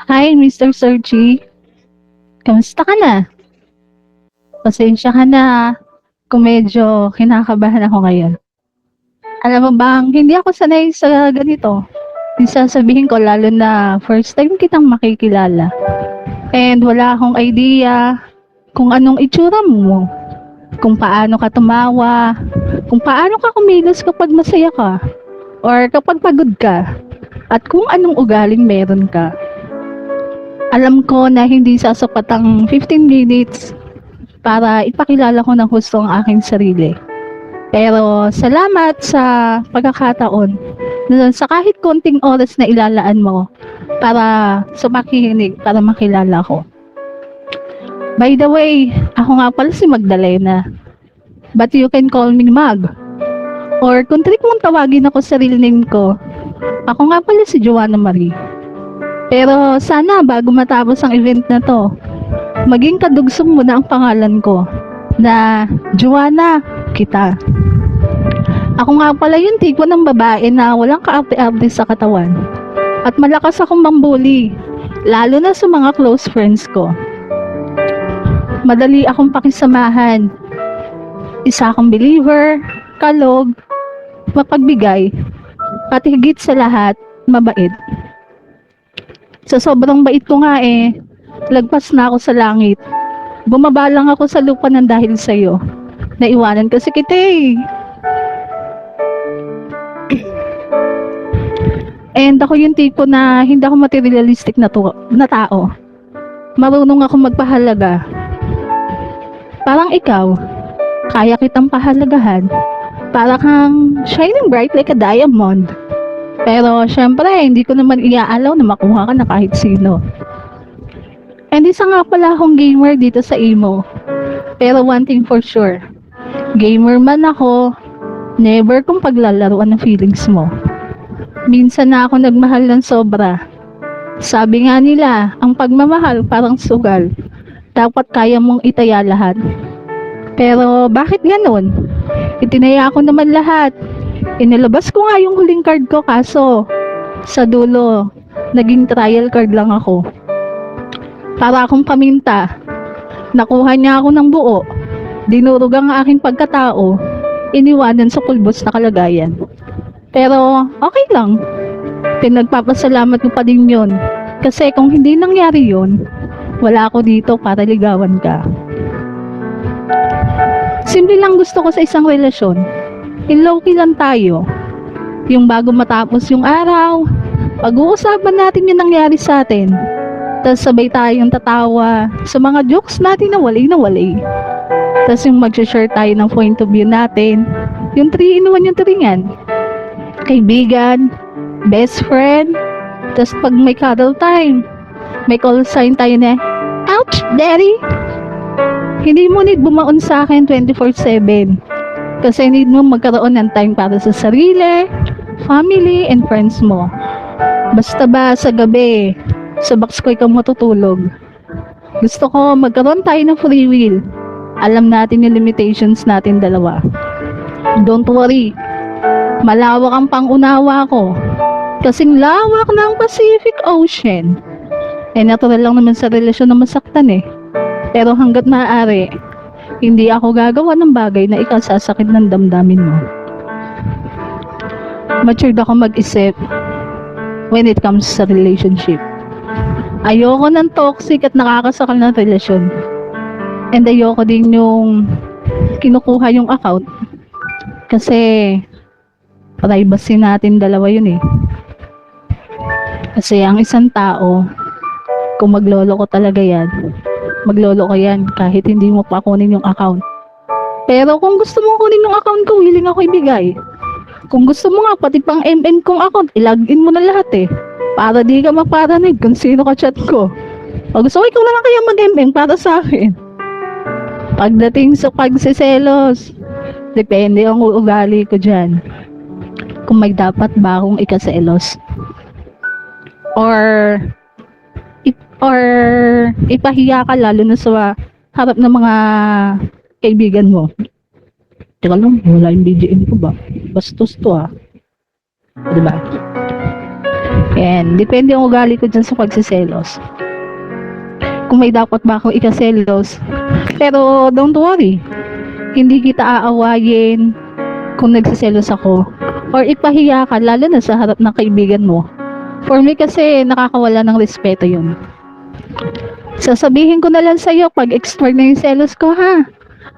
Hi, Mr. Sergi. Kamusta ka na? Pasensya ka na kung medyo kinakabahan ako ngayon. Alam mo bang, hindi ako sanay sa ganito. Yung sasabihin ko, lalo na first time kitang makikilala. And wala akong idea kung anong itsura mo. Kung paano ka tumawa. Kung paano ka kumilos kapag masaya ka. Or kapag pagod ka. At kung anong ugaling meron ka. Alam ko na hindi sasapat ang 15 minutes para ipakilala ko ng husto ang aking sarili. Pero salamat sa pagkakataon na sa kahit konting oras na ilalaan mo para sa makikinig, para makilala ko. By the way, ako nga pala si Magdalena. But you can call me Mag. Or kung trick mong tawagin ako sa real name ko, ako nga pala si Joanna Marie. Pero sana bago matapos ang event na to, maging kadugsong mo na ang pangalan ko na Joanna kita. Ako nga pala yung tipo ng babae na walang kaarte-arte sa katawan. At malakas akong mambuli, lalo na sa mga close friends ko. Madali akong pakisamahan. Isa akong believer, kalog, mapagbigay, at higit sa lahat, mabait. Sa sobrang bait ko nga lagpas na ako sa langit. Bumaba lang ako sa lupa ng dahil sa'yo. Naiwanan kasi kita And ako yung tipo na hindi ako materialistic na tao. Marunong ako magpahalaga. Parang ikaw, kaya kitang pahalagahan. Para kang shining bright like a diamond. Pero syempre, hindi ko naman iaalaw na makuha ka na kahit sino. And isa nga pala akong gamer dito sa Imo. Pero one thing for sure, gamer man ako, never kong paglalaruan ng feelings mo. Minsan na ako nagmahal ng sobra. Sabi nga nila, ang pagmamahal parang sugal. Dapat kaya mong itaya lahat. Pero bakit ganon? Itinaya ko naman lahat. Inilabas ko nga yung huling card ko kaso sa dulo, naging trial card lang ako. Para akong paminta. Nakuha niya ako ng buo. Dinurog ang aking pagkatao. Iniwanan sa kulbos na kalagayan. Pero okay lang. Pinagpapasalamat ko pa din yun. Kasi kung hindi nangyari yun, wala ako dito para ligawan ka. Simple lang gusto ko sa isang relasyon. In low-key lang tayo. Yung bago matapos yung araw, pag-uusapan natin yung nangyari sa atin. Tapos sabay tayong tatawa sa mga jokes natin na walay. Tapos yung mag-share tayo ng point of view natin. Yung 3-in-1 yung turingan. Kaibigan, best friend, tapos pag may cuddle time, may call sign tayo na, ouch, daddy! Hindi mo need bumaon sa akin 24/7 kasi need mo magkaroon ng time para sa sarili, family, and friends mo. Basta ba sa gabi, sa box ko ikaw matutulog. Gusto ko magkaroon tayo ng free will. Alam natin yung limitations natin dalawa. Don't worry, malawak ang pangunawa ko. Kasing lawak ng Pacific Ocean. Natural lang naman sa relasyon na masaktan Pero hanggat maaari, hindi ako gagawa ng bagay na ikasasakit ng damdamin mo. Matured ako mag-isip when it comes sa relationship. Ayoko ng toxic at nakakasakal na relasyon. And ayoko din yung kinukuha yung account. Kasi privacy natin dalawa yun Kasi ang isang tao, kung maglolo ko talaga yan, maglolo ko yan kahit hindi mo pa kunin yung account. Pero kung gusto mong kunin yung account ko, willing ako ibigay. Kung gusto mo nga, pati pang MN kong account, ilagin mo na lahat para di ka magparanig kung sino ka chat ko. O gusto ko, ikaw na lang kaya mag-MN para sa akin. Pagdating sa pagsiselos, depende ang ugali ko dyan. Kung may dapat ba akong ikaselos. Or ipahiya ka lalo na sa harap ng mga kaibigan mo. Teka lang, wala yung BGM ko ba? Bastos to Diba? And depende ang ugali ko dyan sa pagsiselos. Kung may dapat ba akong ikaselos. Pero don't worry, hindi kita aawayin kung nagsiselos ako. Or ipahiya ka, lalo na sa harap ng kaibigan mo. For me kasi, nakakawala ng respeto yun. Sasabihin ko na lang sa'yo pag expert na yung selos ko, ha?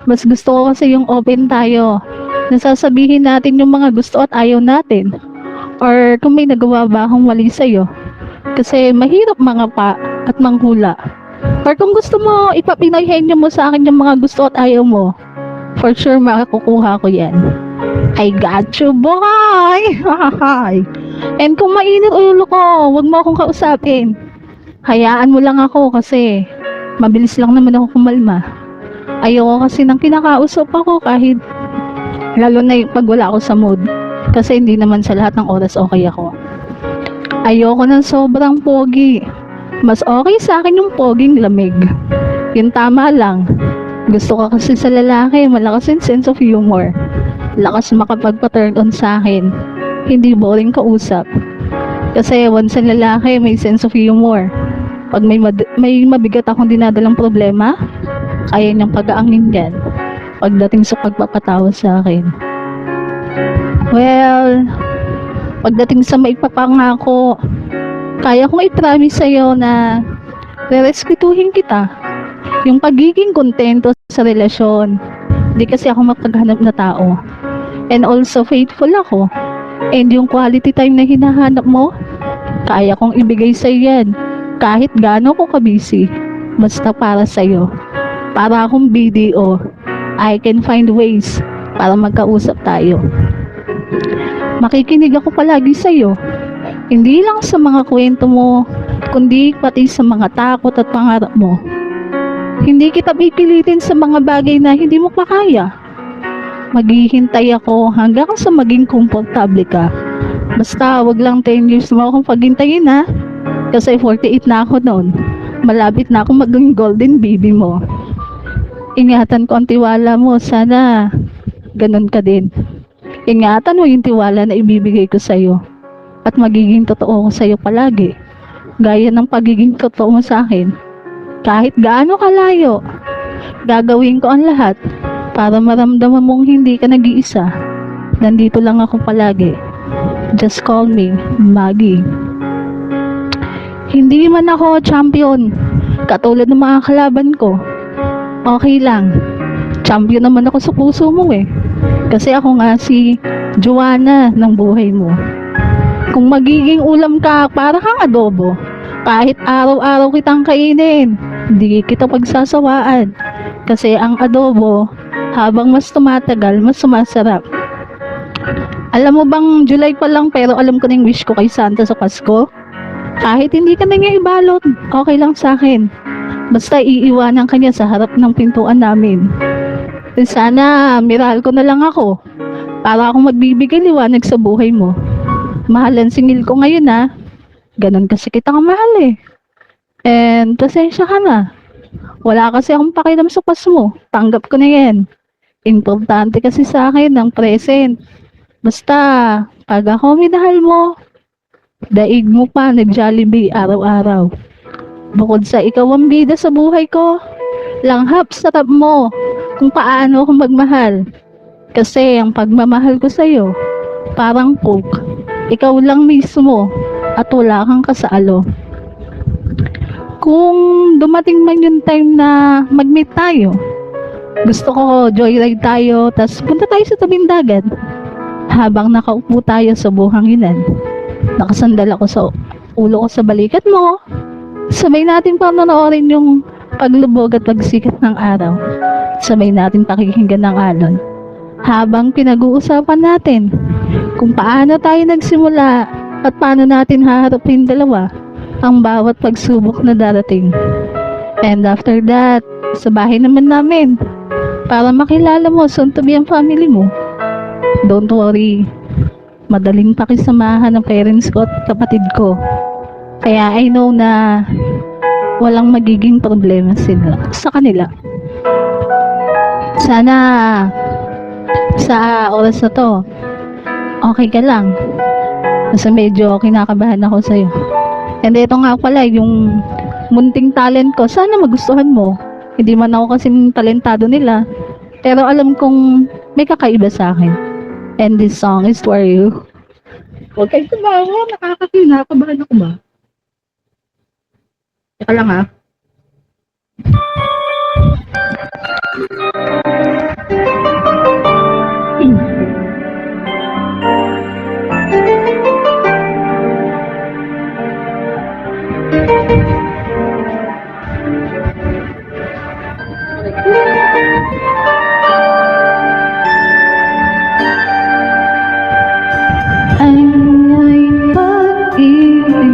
Mas gusto ko kasi yung open tayo. Nasasabihin natin yung mga gusto at ayaw natin. Or kung may nagawa ba akong mali sa'yo. Kasi mahirap mangapa at manghula. Or kung gusto mo, ipapinoyhenyo mo sa akin yung mga gusto at ayaw mo. For sure, makakukuha ko yan. I got you, boy! And kung mainit ulo ko, wag mo akong kausapin. Hayaan mo lang ako kasi mabilis lang naman ako kumalma. Ayoko kasi nang kinakausap ako kahit lalo na yung pag wala ako sa mood. Kasi hindi naman sa lahat ng oras okay ako. Ayoko ng sobrang pogi. Mas okay sa akin yung poging lamig. Yung tama lang. Gusto ko kasi sa lalaki, malakas yung sense of humor. Lakas makapagpa-turn on sa akin. Hindi boring kausap. Kasi once sa lalaki, may sense of humor. Pag may mabigat akong dinadalang problema, kaya niyang pag-aangin yan. Pagdating sa pagpapatawa sa akin. Well, pagdating sa maipapangako, kaya kong i-promise sa'yo na rerespetuhin kita. Yung pagiging kontento sa relasyon. Hindi kasi ako mapaghanap na tao. And also faithful ako. And yung quality time na hinahanap mo, kaya kong ibigay sa'yo yan. Kahit gaano ko ka-busy. Basta para sa'yo. Para akong BDO. I can find ways para magkausap tayo. Makikinig ako palagi sa'yo. Hindi lang sa mga kwento mo, kundi pati sa mga takot at pangarap mo. Hindi kita pipilitin sa mga bagay na hindi mo makaya. Maghihintay ako hanggang sa maging komportable ka. Basta wag lang 10 years mo akong paghintayin, ha? Kasi 48 na ako noon. Malapit na ako maging golden baby mo. Ingatan ko ang tiwala mo. Sana ganun ka din. Ingatan mo yung tiwala na ibibigay ko sa'yo. At magiging totoo ko sa'yo palagi. Gaya ng pagiging totoo mo sa akin. Kahit gaano kalayo, gagawin ko ang lahat para maramdaman mong hindi ka nag-iisa. Nandito lang ako palagi. Just call me Maggie. Hindi man ako champion, katulad ng mga kalaban ko. Okay lang. Champion naman ako sa puso mo eh. Kasi ako nga si Joanna ng buhay mo. Kung magiging ulam ka, para kang adobo. Kahit araw-araw kitang kainin, hindi kita pagsasawaan. Kasi ang adobo, habang mas tumatagal, mas sumasarap. Alam mo bang July pa lang pero alam ko na yung wish ko kay Santa sa Pasko? Kahit hindi ka na niya ibalot, okay lang sa akin. Basta iiwanan ka niya sa harap ng pintuan namin. Sana miral ko na lang ako para akong magbibigay liwanag sa buhay mo. Mahalan singil ko ngayon, ha. Ganon kasi kita kamahal eh. And pasensya ka na. Wala kasi akong pakialam sa pas mo. Tanggap ko na yan. Importante kasi sa akin ang present. Basta, pag ako minahal mo, daig mo pa nag-Jollibee araw-araw. Bukod sa ikaw ang bida sa buhay ko, langhap sa tab mo kung paano ako magmahal. Kasi ang pagmamahal ko sa'yo, parang coke. Ikaw lang mismo at wala kang kasalo. Kung dumating man yung time na mag-meet tayo, gusto ko joyride tayo, tas punta tayo sa tabing dagat. Habang nakaupo tayo sa buhanginan, nakasandal ako sa ulo ko sa balikat mo, sabay natin panonoorin yung paglubog at pagsikat ng araw. Sabay natin pakikinggan ng alon. Habang pinag-uusapan natin kung paano tayo nagsimula at paano natin haharapin dalawa ang bawat pagsubok na darating. And after that, sa bahay naman namin para makilala mo soon to be ang family mo. Don't worry, madaling pakisamahan ng parents ko at kapatid ko. Kaya I know na walang magiging problema sila sa kanila. Sana sa oras na to, okay ka lang. Kasi medyo kinakabahan ako sa'yo. And ito nga pala, yung munting talent ko, sana magustuhan mo. Hindi man ako kasing talentado nila, pero alam kong may kakaiba sa akin. And this song is for you. Huwag kayo tumawa, nakakabahan ako ba? Teka lang ha. Ay, pag-ibig,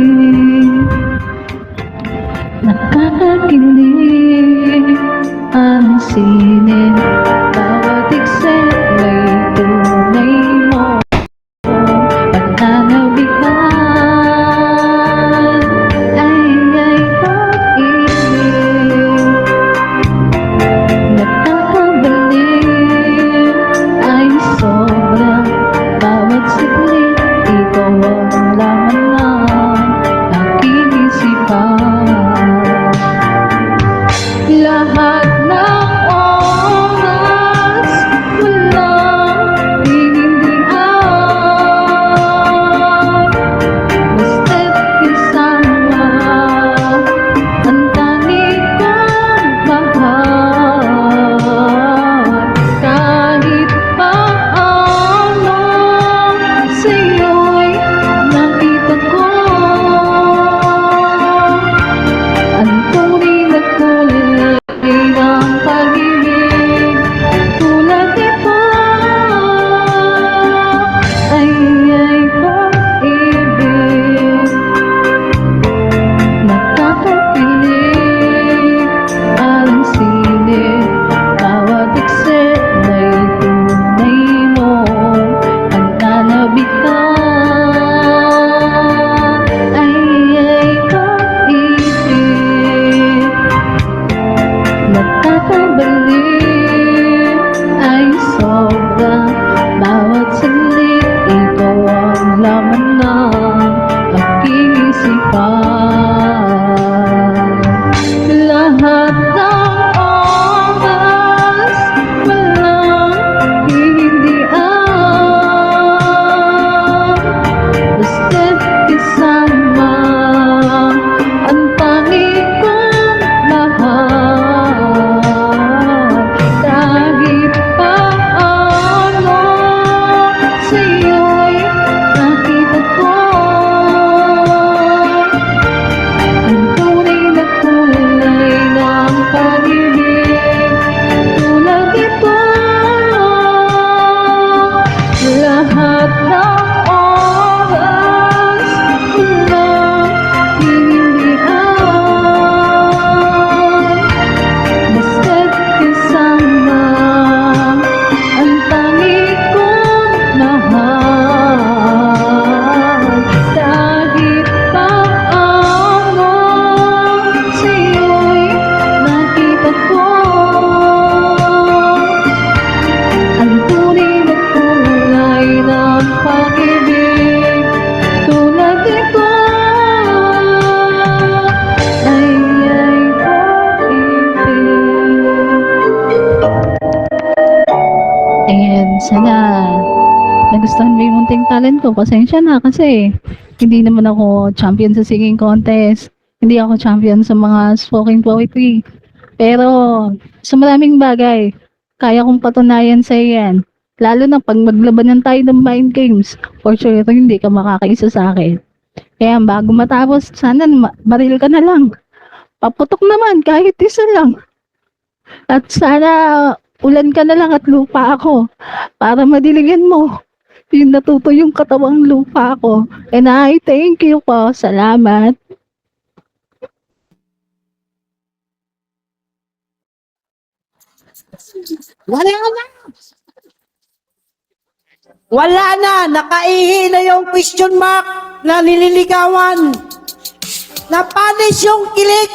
nakakakilig ang sining, bawat eksena may tunay mo pananabikan. Ay, pag-ibig, nakakabalik, ay sobrang bawat saglit, ikaw ang laman ng aking isipan. Lahat ng oras, walang hinindihan, basta't kasama, ang tangi kong mahal. Kahit paano, sa'yo'y nakita ko ang tunay na kulay ng pag-ibig. Tulad nito, ay pag-ibig, nakakakilig ang sining, bawat eksena'y tunay mo ang nanabikan. Ay, pag-ibig, nakakabalik, ay sobra bawat saglit, ikaw ang laman ng aking isipan. Lahat ng oras, walang hihindihan, basta't kasama, ang tangi kong mahal. Kahit paano, sa'yo'y nakita ko ang tunay na kulay ng pag-ibig. Tulad nito, lahat ng oras, walang hinindihan, basta't kasama, ang tangi kong mahal. Kahit paano, sa'yo'y nakita ko ang tunay na kulay ng pag-ibig. Tulad nito, ay pag-ibig. Ayan, sana nagustuhan mo yung munting talent ko. Pasensya na kasi hindi naman ako champion sa singing contest. Hindi ako champion sa mga spoken poetry. Pero sa maraming bagay, kaya kong patunayan sa yan. Lalo na pag maglabanan tayo ng mind games, for sure hindi ka makakaisa sa akin. Kaya bago matapos, sana baril ka na lang. Paputok naman kahit isa lang. At sana ulan ka na lang at lupa ako para madiligan mo yung natuto yung katawang lupa ko. And I thank you po. Salamat. Wala na. Wala na. Nakaihi na yung question mark na nililigawan. Napanis yung kilig.